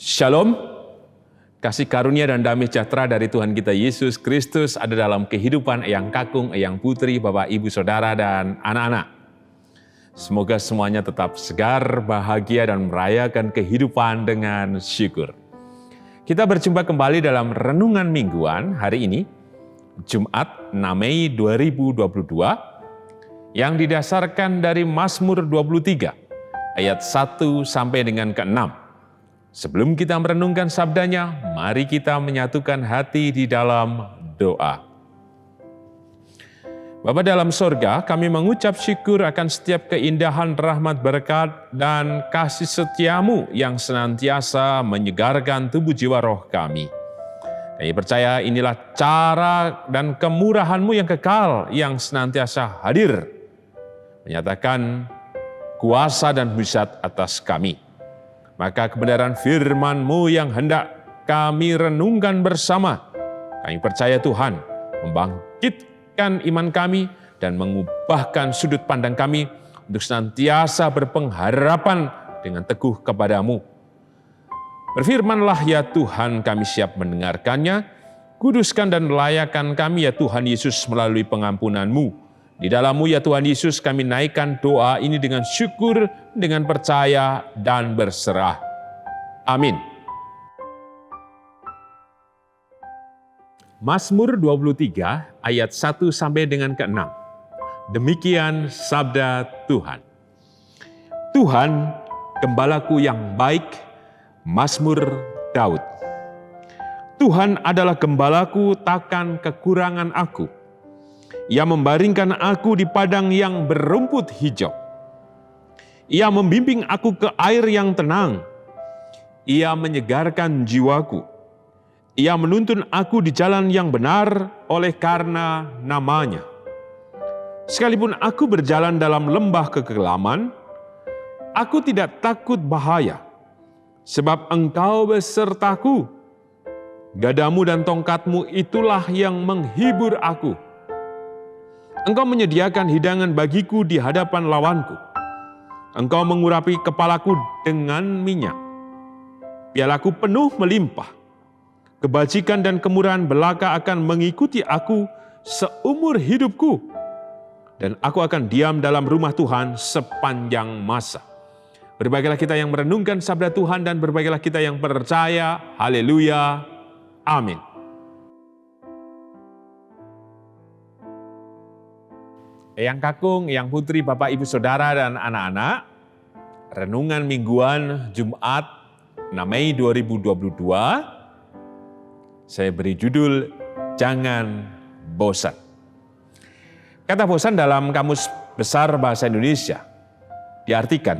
Shalom, kasih karunia dan damai sejahtera dari Tuhan kita Yesus Kristus ada dalam kehidupan Eyang Kakung, Eyang Putri, Bapak, Ibu, Saudara, dan anak-anak. Semoga semuanya tetap segar, bahagia, dan merayakan kehidupan dengan syukur. Kita berjumpa kembali dalam Renungan Mingguan hari ini, Jumat 6 Mei 2022, yang didasarkan dari Mazmur 23, ayat 1 sampai dengan ke-6. Sebelum kita merenungkan sabdanya, mari kita menyatukan hati di dalam doa. Bapa dalam sorga, kami mengucap syukur akan setiap keindahan rahmat berkat dan kasih setiamu yang senantiasa menyegarkan tubuh jiwa roh kami. Kami percaya inilah cara dan kemurahanmu yang kekal yang senantiasa hadir, menyatakan kuasa dan mujizat atas kami. Maka kebenaran firman-Mu yang hendak kami renungkan bersama, kami percaya Tuhan membangkitkan iman kami dan mengubahkan sudut pandang kami untuk senantiasa berpengharapan dengan teguh kepada-Mu. Berfirmanlah ya Tuhan, kami siap mendengarkannya. Kuduskan dan layakan kami ya Tuhan Yesus melalui pengampunan-Mu. Di dalam-Mu ya Tuhan Yesus kami naikkan doa ini dengan syukur, dengan percaya dan berserah. Amin. Mazmur 23 ayat 1 sampai dengan ke-6. Demikian sabda Tuhan. Tuhan, gembalaku yang baik, Mazmur Daud. Tuhan adalah gembalaku, takkan kekurangan aku. Ia membaringkan aku di padang yang berumput hijau. Ia membimbing aku ke air yang tenang. Ia menyegarkan jiwaku. Ia menuntun aku di jalan yang benar oleh karena nama-Nya. Sekalipun aku berjalan dalam lembah kekelaman, aku tidak takut bahaya, sebab Engkau besertaku. Gadamu dan tongkatmu itulah yang menghibur aku. Engkau menyediakan hidangan bagiku di hadapan lawanku. Engkau mengurapi kepalaku dengan minyak. Pialaku penuh melimpah. Kebajikan dan kemurahan belaka akan mengikuti aku seumur hidupku. Dan aku akan diam dalam rumah Tuhan sepanjang masa. Berbahagialah kita yang merenungkan sabda Tuhan dan berbahagialah kita yang percaya. Haleluya. Amin. Eyang Kakung, Eyang Putri, Bapak, Ibu, Saudara, dan anak-anak, Renungan Mingguan Jumat 6 Mei 2022, saya beri judul, Jangan Bosan. Kata bosan dalam Kamus Besar Bahasa Indonesia diartikan,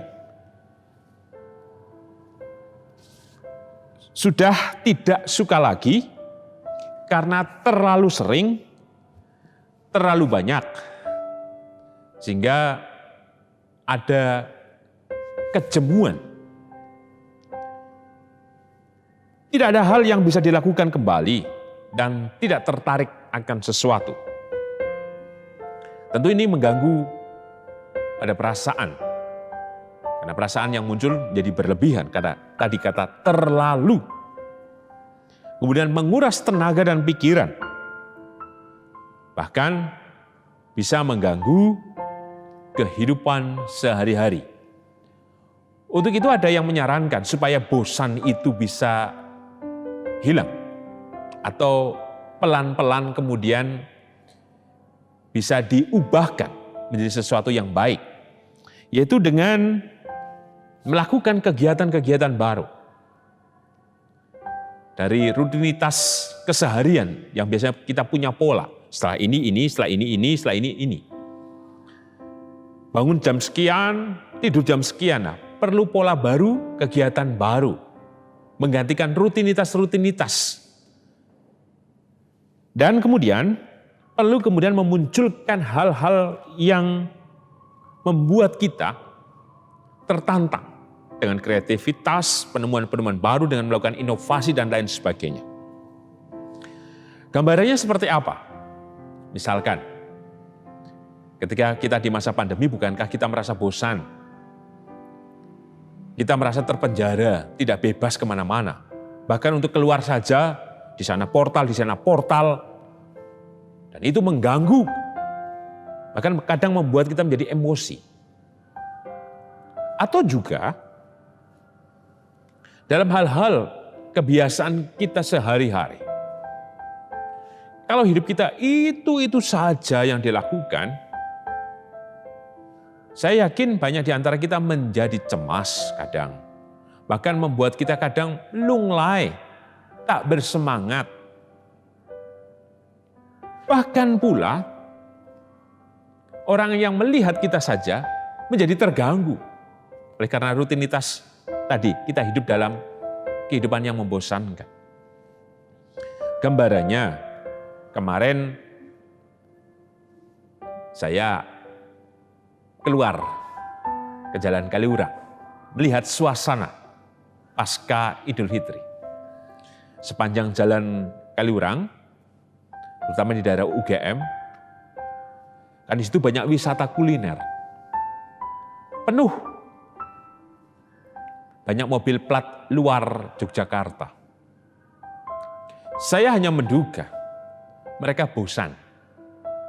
sudah tidak suka lagi karena terlalu sering, terlalu banyak, sehingga ada kejemuan. Tidak ada hal yang bisa dilakukan kembali dan tidak tertarik akan sesuatu. Tentu ini mengganggu pada perasaan. Karena perasaan yang muncul jadi berlebihan, karena tadi kata terlalu. Kemudian menguras tenaga dan pikiran. Bahkan bisa mengganggu kehidupan sehari-hari. Untuk itu ada yang menyarankan supaya bosan itu bisa hilang atau pelan-pelan kemudian bisa diubahkan menjadi sesuatu yang baik, yaitu dengan melakukan kegiatan-kegiatan baru. Dari rutinitas keseharian yang biasanya kita punya pola, setelah ini, setelah ini, setelah ini. Bangun jam sekian, tidur jam sekian. Nah, perlu pola baru, kegiatan baru. Menggantikan rutinitas-rutinitas. Dan kemudian, perlu kemudian memunculkan hal-hal yang membuat kita tertantang dengan kreativitas, penemuan-penemuan baru, dengan melakukan inovasi dan lain sebagainya. Gambarannya seperti apa? Misalkan, ketika kita di masa pandemi, bukankah kita merasa bosan? Kita merasa terpenjara, tidak bebas kemana-mana. Bahkan untuk keluar saja, di sana portal, di sana portal. Dan itu mengganggu. Bahkan kadang membuat kita menjadi emosi. Atau juga dalam hal-hal kebiasaan kita sehari-hari. Kalau hidup kita itu saja yang dilakukan, saya yakin banyak di antara kita menjadi cemas kadang. Bahkan membuat kita kadang lunglai, tak bersemangat. Bahkan pula, orang yang melihat kita saja menjadi terganggu. Oleh karena rutinitas tadi, kita hidup dalam kehidupan yang membosankan. Gambarannya, kemarin saya keluar ke Jalan Kaliurang, melihat suasana pasca Idul Fitri. Sepanjang Jalan Kaliurang, terutama di daerah UGM, kan di situ banyak wisata kuliner. Penuh. Banyak mobil plat luar Yogyakarta. Saya hanya menduga mereka bosan.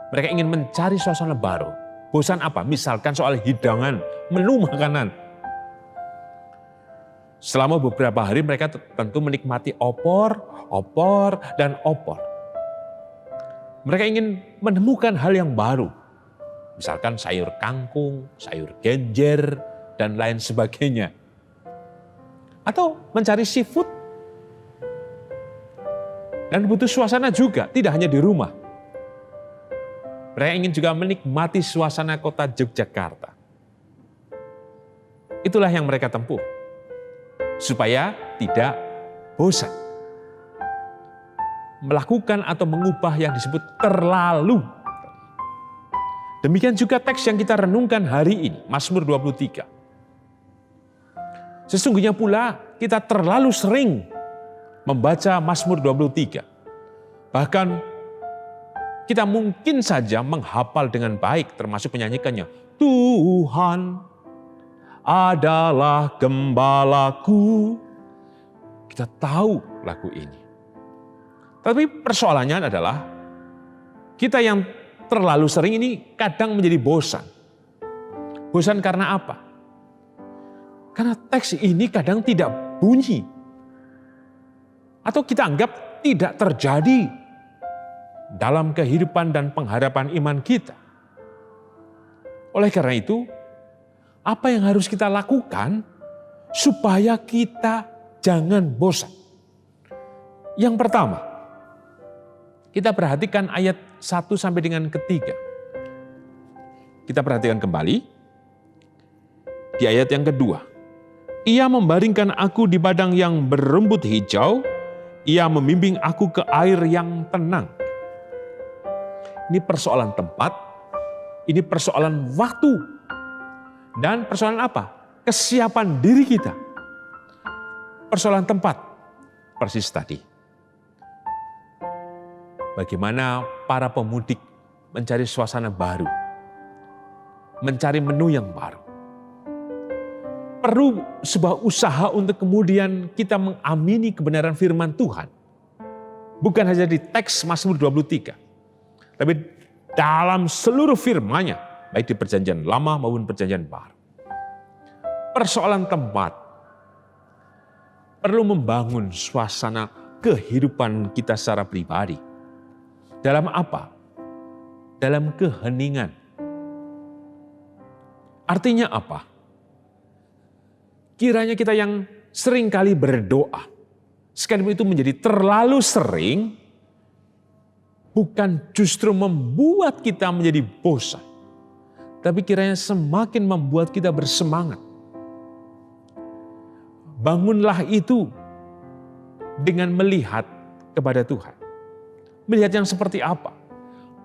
Mereka ingin mencari suasana baru. Bosan apa? Misalkan soal hidangan, menu makanan. Selama beberapa hari mereka tentu menikmati opor, dan opor. Mereka ingin menemukan hal yang baru. Misalkan sayur kangkung, sayur genjer, dan lain sebagainya. Atau mencari seafood. Dan butuh suasana juga, tidak hanya di rumah. Mereka ingin juga menikmati suasana kota Yogyakarta. Itulah yang mereka tempuh. Supaya tidak bosan. Melakukan atau mengubah yang disebut terlalu. Demikian juga teks yang kita renungkan hari ini, Mazmur 23. Sesungguhnya pula kita terlalu sering membaca Mazmur 23. Bahkan kita mungkin saja menghafal dengan baik, termasuk menyanyikannya. Tuhan adalah gembalaku. Kita tahu lagu ini. Tapi persoalannya adalah kita yang terlalu sering ini kadang menjadi bosan. Bosan karena apa? Karena teks ini kadang tidak bunyi. Atau kita anggap tidak terjadi dalam kehidupan dan pengharapan iman kita. Oleh karena itu, apa yang harus kita lakukan supaya kita jangan bosan? Yang pertama, kita perhatikan ayat 1 sampai dengan ketiga. Kita perhatikan kembali di ayat yang kedua. Ia membaringkan aku di padang yang berumput hijau, ia membimbing aku ke air yang tenang. Ini persoalan tempat, ini persoalan waktu, dan persoalan apa? Kesiapan diri kita. Persoalan tempat, persis tadi. Bagaimana para pemudik mencari suasana baru, mencari menu yang baru. Perlu sebuah usaha untuk kemudian kita mengamini kebenaran firman Tuhan. Bukan hanya di teks Mazmur 23. Tapi dalam seluruh firman-Nya, baik di perjanjian lama maupun perjanjian baru. Persoalan tempat perlu membangun suasana kehidupan kita secara pribadi. Dalam apa? Dalam keheningan. Artinya apa? Kiranya kita yang sering kali berdoa, sekalipun itu menjadi terlalu sering, bukan justru membuat kita menjadi bosan, tapi kiranya semakin membuat kita bersemangat. Bangunlah itu dengan melihat kepada Tuhan. Melihat yang seperti apa?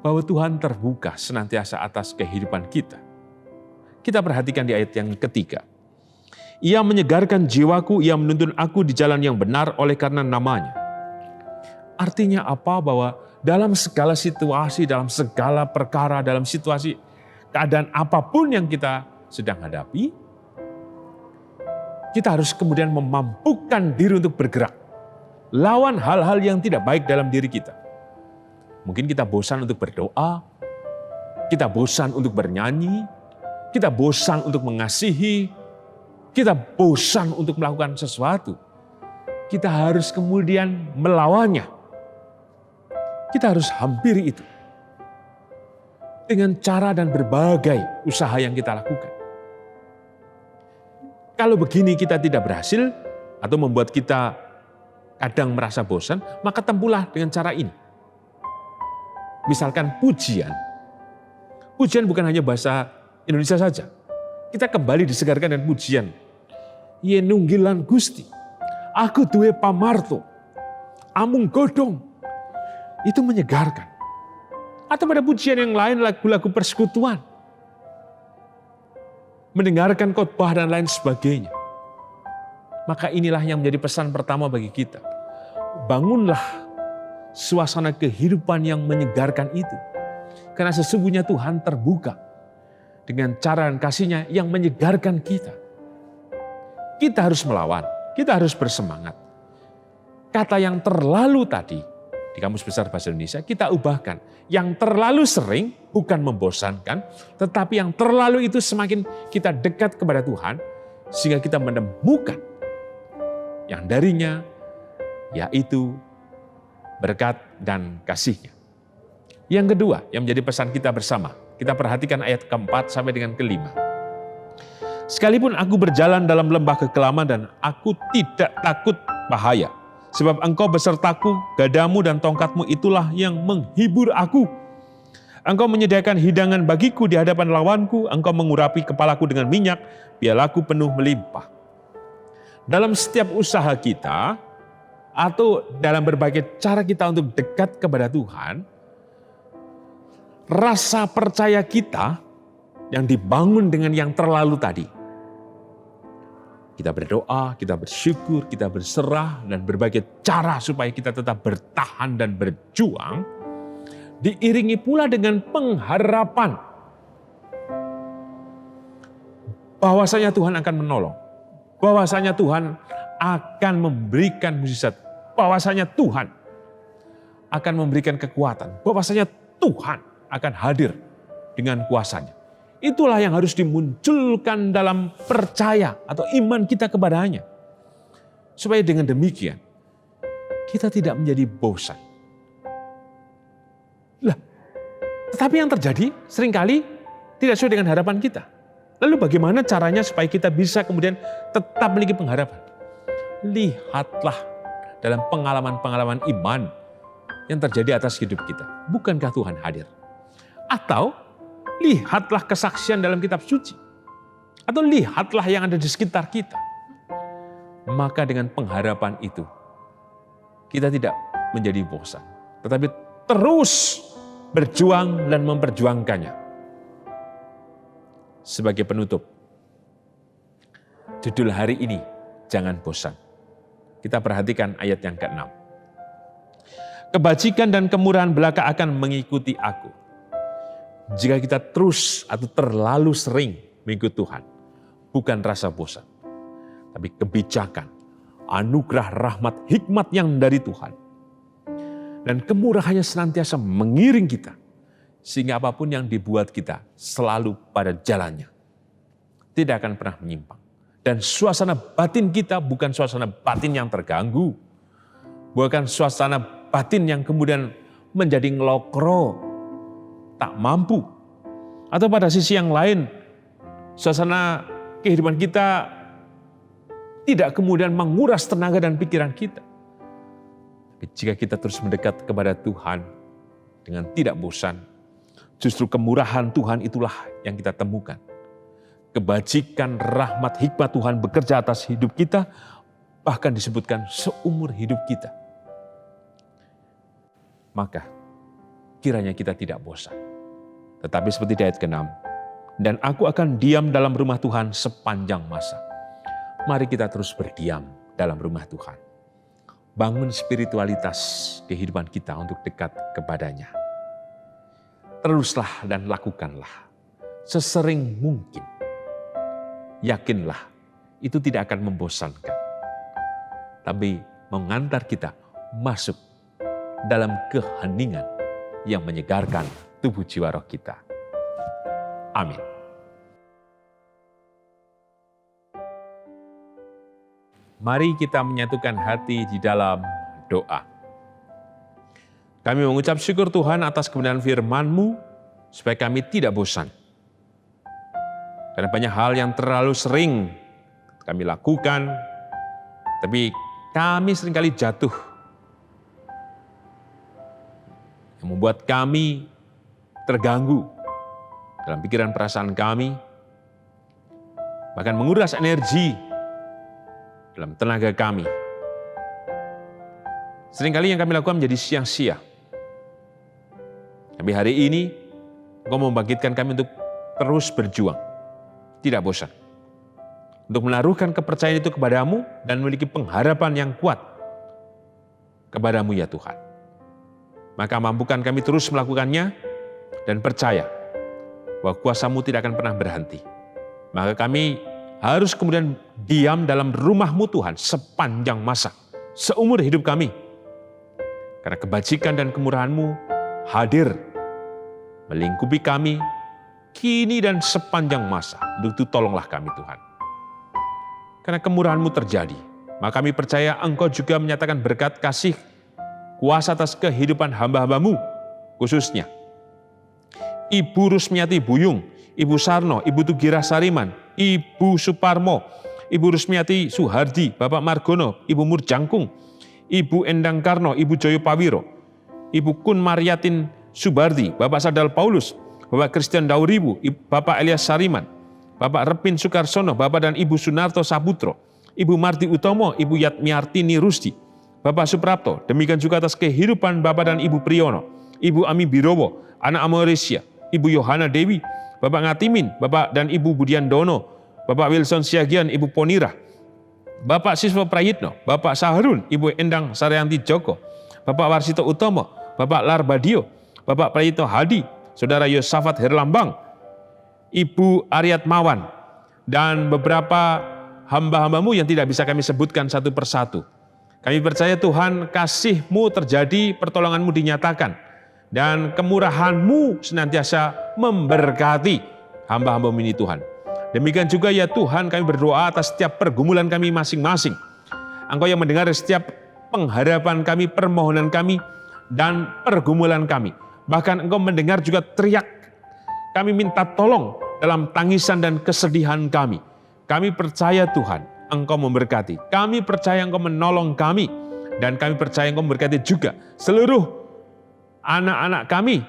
Bahwa Tuhan terbuka senantiasa atas kehidupan kita. Kita perhatikan di ayat yang ketiga. Ia menyegarkan jiwaku, ia menuntun aku di jalan yang benar oleh karena namanya. Artinya apa? Bahwa dalam segala situasi, dalam segala perkara, dalam situasi keadaan apapun yang kita sedang hadapi, kita harus kemudian memampukan diri untuk bergerak. Lawan hal-hal yang tidak baik dalam diri kita. Mungkin kita bosan untuk berdoa, kita bosan untuk bernyanyi, kita bosan untuk mengasihi, kita bosan untuk melakukan sesuatu. Kita harus kemudian melawannya. Kita harus hampiri itu. Dengan cara dan berbagai usaha yang kita lakukan. Kalau begini kita tidak berhasil, atau membuat kita kadang merasa bosan, maka tempuhlah dengan cara ini. Misalkan pujian. Pujian bukan hanya bahasa Indonesia saja. Kita kembali disegarkan dengan pujian. Ye nunggilan Gusti, aku duwe pamarto, amung godong. Itu menyegarkan. Atau pada pujian yang lain, lagu-lagu persekutuan. Mendengarkan khotbah dan lain sebagainya. Maka inilah yang menjadi pesan pertama bagi kita. Bangunlah suasana kehidupan yang menyegarkan itu. Karena sesungguhnya Tuhan terbuka dengan cara dan kasih-Nya yang menyegarkan kita. Kita harus melawan, kita harus bersemangat. Kata yang terlalu tadi, di Kamus Besar Bahasa Indonesia, kita ubahkan. Yang terlalu sering bukan membosankan, tetapi yang terlalu itu semakin kita dekat kepada Tuhan, sehingga kita menemukan yang darinya, yaitu berkat dan kasih-Nya. Yang kedua, yang menjadi pesan kita bersama, kita perhatikan ayat keempat sampai dengan kelima. Sekalipun aku berjalan dalam lembah kekelaman dan aku tidak takut bahaya. Sebab engkau besertaku, gadamu dan tongkatmu itulah yang menghibur aku. Engkau menyediakan hidangan bagiku di hadapan lawanku, engkau mengurapi kepalaku dengan minyak, pialaku penuh melimpah. Dalam setiap usaha kita, atau dalam berbagai cara kita untuk dekat kepada Tuhan, rasa percaya kita yang dibangun dengan yang terlalu tadi. Kita berdoa, kita bersyukur, kita berserah, dan berbagai cara supaya kita tetap bertahan dan berjuang, diiringi pula dengan pengharapan bahwasanya Tuhan akan menolong, bahwasanya Tuhan akan memberikan mukjizat, bahwasanya Tuhan akan memberikan kekuatan, bahwasanya Tuhan akan hadir dengan kuasa-Nya. Itulah yang harus dimunculkan dalam percaya atau iman kita kepadanya. Supaya dengan demikian, kita tidak menjadi bosan. Lah, tetapi yang terjadi seringkali tidak sesuai dengan harapan kita. Lalu bagaimana caranya supaya kita bisa kemudian tetap memiliki pengharapan? Lihatlah dalam pengalaman-pengalaman iman yang terjadi atas hidup kita. Bukankah Tuhan hadir? Atau lihatlah kesaksian dalam kitab suci. Atau lihatlah yang ada di sekitar kita. Maka dengan pengharapan itu, kita tidak menjadi bosan. Tetapi terus berjuang dan memperjuangkannya. Sebagai penutup, judul hari ini, jangan bosan. Kita perhatikan ayat yang ke-6. Kebajikan dan kemurahan belaka akan mengikuti aku. Jika kita terus atau terlalu sering mengikut Tuhan, bukan rasa bosan, tapi kebijakan, anugerah, rahmat, hikmat yang dari Tuhan. Dan kemurahannya senantiasa mengiring kita, sehingga apapun yang dibuat kita selalu pada jalannya. Tidak akan pernah menyimpang. Dan suasana batin kita bukan suasana batin yang terganggu, bukan suasana batin yang kemudian menjadi ngelokro, tak mampu. Atau pada sisi yang lain, suasana kehidupan kita tidak kemudian menguras tenaga dan pikiran kita. Tapi jika kita terus mendekat kepada Tuhan dengan tidak bosan, justru kemurahan Tuhan itulah yang kita temukan. Kebajikan, rahmat, hikmat Tuhan bekerja atas hidup kita, bahkan disebutkan seumur hidup kita. Maka kiranya kita tidak bosan. Tetapi seperti di ayat ke-6, dan aku akan diam dalam rumah Tuhan sepanjang masa. Mari kita terus berdiam dalam rumah Tuhan. Bangun spiritualitas kehidupan kita untuk dekat kepadanya. Teruslah dan lakukanlah sesering mungkin. Yakinlah itu tidak akan membosankan, tapi mengantar kita masuk dalam keheningan yang menyegarkan tubuh jiwa roh kita. Amin. Mari kita menyatukan hati di dalam doa. Kami mengucap syukur Tuhan atas kebenaran firman-Mu, supaya kami tidak bosan. Karena banyak hal yang terlalu sering kami lakukan, tapi kami seringkali jatuh. Yang membuat kami terganggu dalam pikiran perasaan kami, bahkan menguras energi dalam tenaga kami. Seringkali yang kami lakukan menjadi sia-sia. Tapi hari ini, Engkau membangkitkan kami untuk terus berjuang, tidak bosan. Untuk menaruhkan kepercayaan itu kepadamu dan memiliki pengharapan yang kuat kepadamu ya Tuhan. Maka mampukan kami terus melakukannya dan percaya bahwa kuasa-Mu tidak akan pernah berhenti. Maka kami harus kemudian diam dalam rumah-Mu Tuhan sepanjang masa, seumur hidup kami. Karena kebajikan dan kemurahan-Mu hadir melingkupi kami kini dan sepanjang masa. Untuk itu tolonglah kami Tuhan. Karena kemurahan-Mu terjadi, maka kami percaya Engkau juga menyatakan berkat kasih kuasa atas kehidupan hamba-hamba-Mu, khususnya Ibu Rusmiati Buyung, Ibu Sarno, Ibu Tugira Sariman, Ibu Suparmo, Ibu Rusmiati Suhardi, Bapak Margono, Ibu Murjangkung, Ibu Endang Karno, Ibu Joyo Pawiro, Ibu Kun Mariatin Subardi, Bapak Sadal Paulus, Bapak Christian Dauribu, Bapak Elias Sariman, Bapak Repin Sukarsono, Bapak dan Ibu Sunarto Saputro, Ibu Marti Utomo, Ibu Yatmiartini Rusdi, Bapak Suprapto, demikian juga atas kehidupan Bapak dan Ibu Priyono, Ibu Ami Birowo, Anak Amoresia, Ibu Yohana Dewi, Bapak Ngatimin, Bapak dan Ibu Budian Dono, Bapak Wilson Siagian, Ibu Ponira, Bapak Siswa Prayitno, Bapak Saharun, Ibu Endang Saryanti Joko, Bapak Warsito Utomo, Bapak Larbadio, Bapak Prayitno Hadi, Saudara Yosafat Herlambang, Ibu Aryat Mawan, dan beberapa hamba-hamba-Mu yang tidak bisa kami sebutkan satu persatu. Kami percaya Tuhan, kasih-Mu terjadi, pertolongan-Mu dinyatakan, dan kemurahan-Mu senantiasa memberkati hamba-hamba-Mu ini Tuhan. Demikian juga ya Tuhan, kami berdoa atas setiap pergumulan kami masing-masing. Engkau yang mendengar setiap pengharapan kami, permohonan kami, dan pergumulan kami. Bahkan Engkau mendengar juga teriak kami minta tolong dalam tangisan dan kesedihan kami. Kami percaya Tuhan, Engkau memberkati. Kami percaya Engkau menolong kami. Dan kami percaya Engkau memberkati juga seluruh anak-anak kami.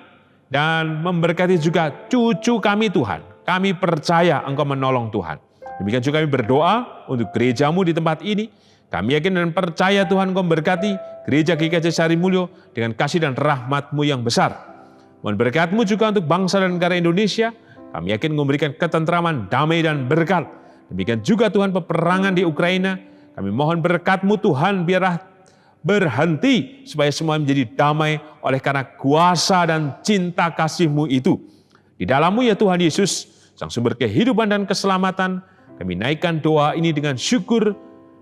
Dan memberkati juga cucu kami Tuhan. Kami percaya Engkau menolong Tuhan. Demikian juga kami berdoa untuk gereja-Mu di tempat ini. Kami yakin dan percaya Tuhan Engkau memberkati gereja GKJ Sari Mulyo dengan kasih dan rahmat-Mu yang besar. Mohon berkat-Mu juga untuk bangsa dan negara Indonesia. Kami yakin memberikan ketentraman, damai, dan berkat. Demikian juga Tuhan peperangan di Ukraina. Kami mohon berkat-Mu Tuhan biarlah berhenti supaya semua menjadi damai oleh karena kuasa dan cinta kasih-Mu itu. Di dalam-Mu ya Tuhan Yesus, Sang sumber kehidupan dan keselamatan, kami naikkan doa ini dengan syukur,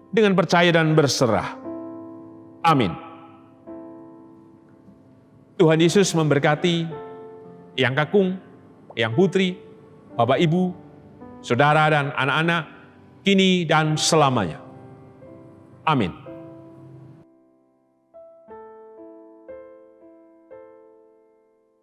dengan percaya dan berserah. Amin. Tuhan Yesus memberkati Eyang Kakung, Eyang Putri, Bapak Ibu, Saudara dan anak-anak, kini dan selamanya. Amin.